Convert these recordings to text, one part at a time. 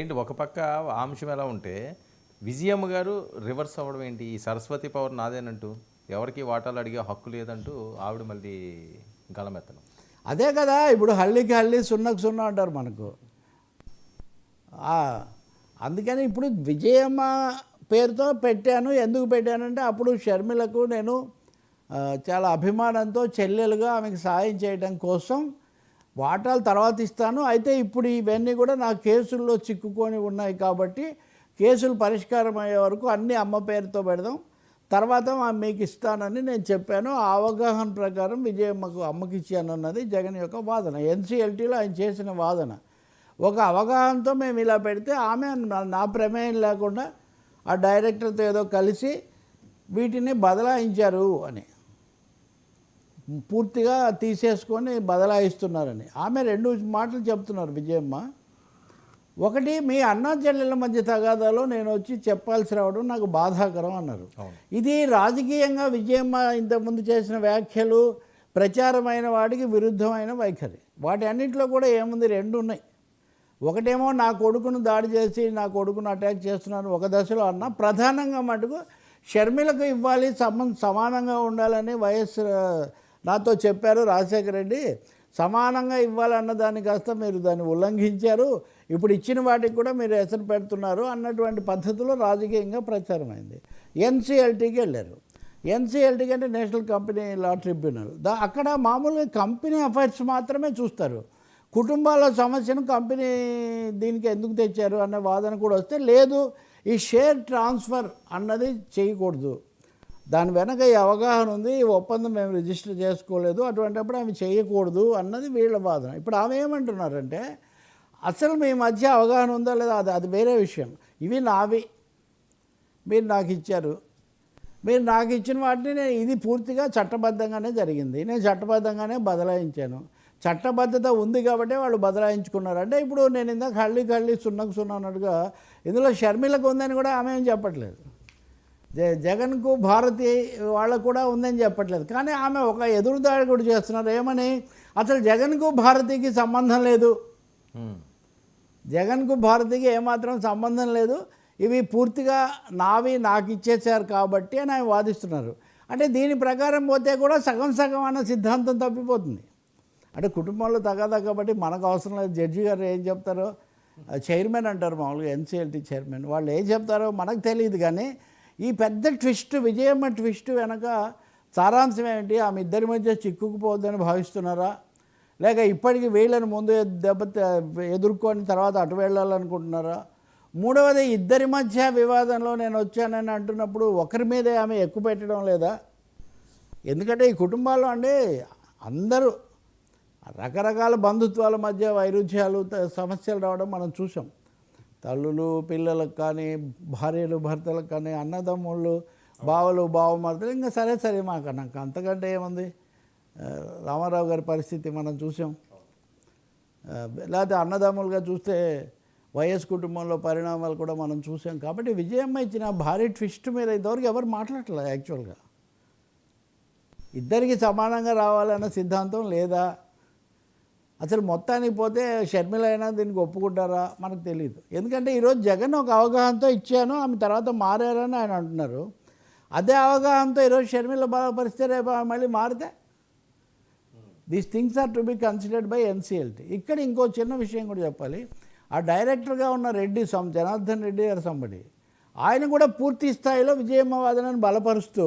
ఏంటి ఒక పక్క ఆ అంశం ఎలా ఉంటే విజయమ్మ గారు రివర్స్ అవ్వడం ఏంటి? ఈ సరస్వతి పవర్ నాదేనంటూ ఎవరికి వాటాలు అడిగే హక్కు లేదంటూ ఆవిడ మళ్ళీ గళమెత్తడం. అదే కదా ఇప్పుడు హల్లీకి హల్లీ సున్నకు సున్నా అంటారు మనకు. ఆ, అందుకని ఇప్పుడు విజయమ్మ పేరుతో పెట్టాను. ఎందుకు పెట్టానంటే అప్పుడు షర్మిలకు నేను చాలా అభిమానంతో చెల్లెలుగా ఆమెకు సాయం చేయడం కోసం వాటాలు తర్వాత ఇస్తాను. అయితే ఇప్పుడు ఇవన్నీ కూడా నా కేసుల్లో చిక్కుకొని ఉన్నాయి కాబట్టి కేసులు పరిష్కారం అయ్యే వరకు అన్నీ అమ్మ పేరుతో పెడదాం, తర్వాత మీకు ఇస్తానని నేను చెప్పాను. ఆ అవగాహన ప్రకారం విజయమ్మకు అమ్మకి ఇచ్చానన్నది జగన్ యొక్క వాదన. ఎన్సీఎల్టీలో ఆయన చేసిన వాదన. ఒక అవగాహనతో మేము ఇలా పెడితే ఆమె నా ప్రమేయం లేకుండా ఆ డైరెక్టర్తో ఏదో కలిసి వీటిని బదలాయించారు అని, పూర్తిగా తీసేసుకొని బదలాయిస్తున్నారని ఆమె రెండు మాటలు చెప్తున్నారు విజయమ్మ. ఒకటి, మీ అన్నా చెల్లెళ్ళ మధ్య తగాదాలో నేను వచ్చి చెప్పాల్సి రావడం నాకు బాధాకరం అన్నారు. ఇది రాజకీయంగా విజయమ్మ ఇంతకుముందు చేసిన వ్యాఖ్యలు ప్రచారమైన వాటికి విరుద్ధమైన వైఖరి. వాటి అన్నింటిలో కూడా ఏముంది, రెండు ఉన్నాయి. ఒకటేమో నా కొడుకును దాడి చేసి నా కొడుకును అటాక్ చేస్తున్నాను ఒక దశలో అన్న, ప్రధానంగా మటుకు షర్మిలకు ఇవ్వాలి, సమానంగా ఉండాలని వైఎస్ నాతో చెప్పారు రాజశేఖర రెడ్డి. సమానంగా ఇవ్వాలన్న దాన్ని కాస్త మీరు దాన్ని ఉల్లంఘించారు, ఇప్పుడు ఇచ్చిన వాటికి కూడా మీరు ఎసరు పెడుతున్నారు అన్నటువంటి పద్ధతిలో రాజకీయంగా ప్రచారమైంది. ఎన్సీఎల్టీకి వెళ్ళారు. ఎన్సీఎల్టీకి అంటే నేషనల్ కంపెనీ లా ట్రిబ్యునల్. అక్కడ మామూలుగా కంపెనీ అఫైర్స్ మాత్రమే చూస్తారు. కుటుంబాల సమస్యను కంపెనీ దీనికి ఎందుకు తెచ్చారు అన్న వాదన కూడా వస్తే, లేదు ఈ షేర్ ట్రాన్స్ఫర్ అన్నది చేయకూడదు, దాని వెనక ఈ అవగాహన ఉంది, ఈ ఒప్పందం మేము రిజిస్టర్ చేసుకోలేదు, అటువంటిప్పుడు ఆమె చేయకూడదు అన్నది వీళ్ళ వాదన. ఇప్పుడు ఆమె ఏమంటున్నారంటే అసలు మీ మధ్య అవగాహన ఉందా లేదా అది వేరే విషయం, ఇవి నావి, మీరు నాకు ఇచ్చారు, మీరు నాకు ఇచ్చిన వాటిని నేను ఇది పూర్తిగా చట్టబద్ధంగానే జరిగింది, నేను చట్టబద్ధంగానే బదలాయించాను, చట్టబద్ధత ఉంది కాబట్టి వాళ్ళు బదలాయించుకున్నారు. అంటే ఇప్పుడు నేను ఇందాక హళ్ళీ సున్నకు సున్నా అన్నట్టుగా ఇందులో షర్మిలకు ఉందని కూడా ఆమె ఏం చెప్పట్లేదు, జగన్కు భారతి వాళ్ళకు కూడా ఉందని చెప్పట్లేదు. కానీ ఆమె ఒక ఎదురుదాడి కూడా చేస్తున్నారు. ఏమని, అసలు జగన్కు భారతికి సంబంధం లేదు, జగన్కు భారతికి ఏమాత్రం సంబంధం లేదు, ఇవి పూర్తిగా నావి, నాకు ఇచ్చేసారు కాబట్టి అని ఆయన వాదిస్తున్నారు. అంటే దీని ప్రకారం పోతే కూడా సగం సగం అన్న సిద్ధాంతం తప్పిపోతుంది. అంటే కుటుంబంలో తగాదా కాబట్టి మనకు అవసరం లేదు, జడ్జి గారు ఏం చెప్తారో, చైర్మన్ అంటారు మామూలుగా ఎన్సీఎల్టీ చైర్మన్, వాళ్ళు ఏం చెప్తారో మనకు తెలియదు. కానీ ఈ పెద్ద ట్విస్ట్, విజయమ్మ ట్విస్ట్ వెనక సారాంశం ఏమిటి? ఆమె ఇద్దరి మధ్య చిక్కుకుపోద్దని భావిస్తున్నారా, లేక ఇప్పటికీ వీళ్ళని ముందు ఎదుర్కొని తర్వాత అటు వెళ్ళాలనుకుంటున్నారా? మూడవది, ఇద్దరి మధ్య వివాదంలో నేను వచ్చానని అంటున్నప్పుడు ఒకరి మీదే ఆమె ఎక్కువ పెట్టడం లేదా? ఎందుకంటే ఈ కుటుంబాల్లో అండి అందరూ రకరకాల బంధుత్వాల మధ్య వైరుధ్యాలు, సమస్యలు రావడం మనం చూసాం. తల్లులు పిల్లలకు కానీ, భార్యలు భర్తలకు కానీ, అన్నదమ్ముళ్ళు, బావలు బావమర్తలు, ఇంకా సరే మాకు నాకు అంతకంటే ఏముంది. రామారావు గారి పరిస్థితి మనం చూసాం. లేకపోతే అన్నదమ్ములుగా చూస్తే వైఎస్ కుటుంబంలో పరిణామాలు కూడా మనం చూసాం. కాబట్టి విజయమ్మ ఇచ్చిన భారీ ట్విస్ట్ మీద ఇంతవరకు ఎవరు మాట్లాడలేదు. యాక్చువల్గా ఇద్దరికి సమానంగా రావాలన్న సిద్ధాంతం లేదా? అసలు మొత్తానికి పోతే షర్మిల అయినా దీనికి ఒప్పుకుంటారా మనకు తెలియదు. ఎందుకంటే ఈరోజు జగన్ ఒక అవగాహనతో ఇచ్చాను, ఆమె తర్వాత మారారని ఆయన అంటున్నారు. అదే అవగాహనతో ఈరోజు షర్మిల పరిస్థితి రేపు మళ్ళీ మారితే these things are to be considered by NCLT. ఇక్కడ ఇంకో చిన్న విషయం కూడా చెప్పాలి. ఆ డైరెక్టర్గా ఉన్న రెడ్డి, జనార్దన్ రెడ్డి గారు సంబడి, ఆయన కూడా పూర్తి స్థాయిలో విజయమ్మ వాదనను బలపరుస్తూ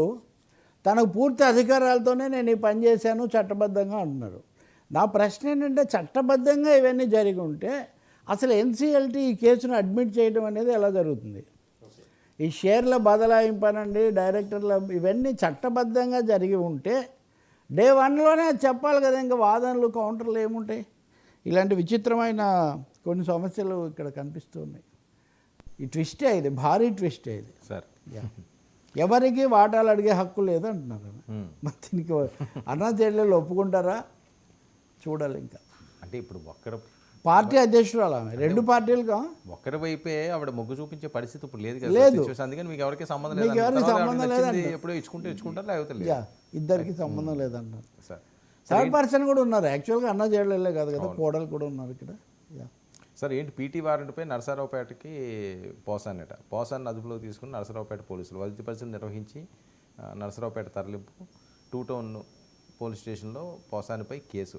తనకు పూర్తి అధికారాలతోనే నేను ఈ పని చేశాను చట్టబద్ధంగా అంటున్నారు. నా ప్రశ్న ఏంటంటే, చట్టబద్ధంగా ఇవన్నీ జరిగి ఉంటే అసలు ఎన్సీఎల్టీ ఈ కేసును అడ్మిట్ చేయడం అనేది ఎలా జరుగుతుంది? ఈ షేర్ల బదలాయింపనండి, డైరెక్టర్ల ఇవన్నీ చట్టబద్ధంగా జరిగి ఉంటే డే వన్లోనే చెప్పాలి కదా. ఇంకా వాదనలు కౌంటర్లు ఏముంటాయి? ఇలాంటి విచిత్రమైన కొన్ని సమస్యలు ఇక్కడ కనిపిస్తూ ఉన్నాయి. ఈ ట్విస్టే ఇది, భారీ ట్విస్టే ఇది సార్. ఎవరికి వాటాలు అడిగే హక్కు లేదు అంటున్నారు. మరి దీనికి అన్నా చెల్లెళ్ళు ఒప్పుకుంటారా? చూడాలి. ఇంకా అంటే ఇప్పుడు ఒక్కరు పార్టీ అధ్యక్షురాలు ఆమె, రెండు పార్టీలుగా ఒక్కరి వైపే ఆవిడ మొగ్గు చూపించే పరిస్థితి ఇప్పుడు లేదు కదా. లేదు, అందుకని మీకు ఎవరికి సంబంధం లేదు, ఎవరికి సంబంధం లేదండి. ఎప్పుడో ఇచ్చుకుంటారు లేకపోతే ఇద్దరికి సంబంధం లేదంటారు. థర్డ్ పర్సన్ కూడా ఉన్నారు యాక్చువల్గా, అన్నా చెల్లెళ్ళే కాదు కదా, కోడలు కూడా ఉన్నారు ఇక్కడ. సార్ ఏంటి పీటీ వారెంట్పై నరసరావుపేటకి పోసానట. పోసాన్ని అదుపులోకి తీసుకుని నరసరావుపేట పోలీసులు వైద్య పరీక్షలు నిర్వహించి నరసరావుపేట తరలింపు. 2 టౌన్ పోలీస్ స్టేషన్లో పోసానిపై కేసు.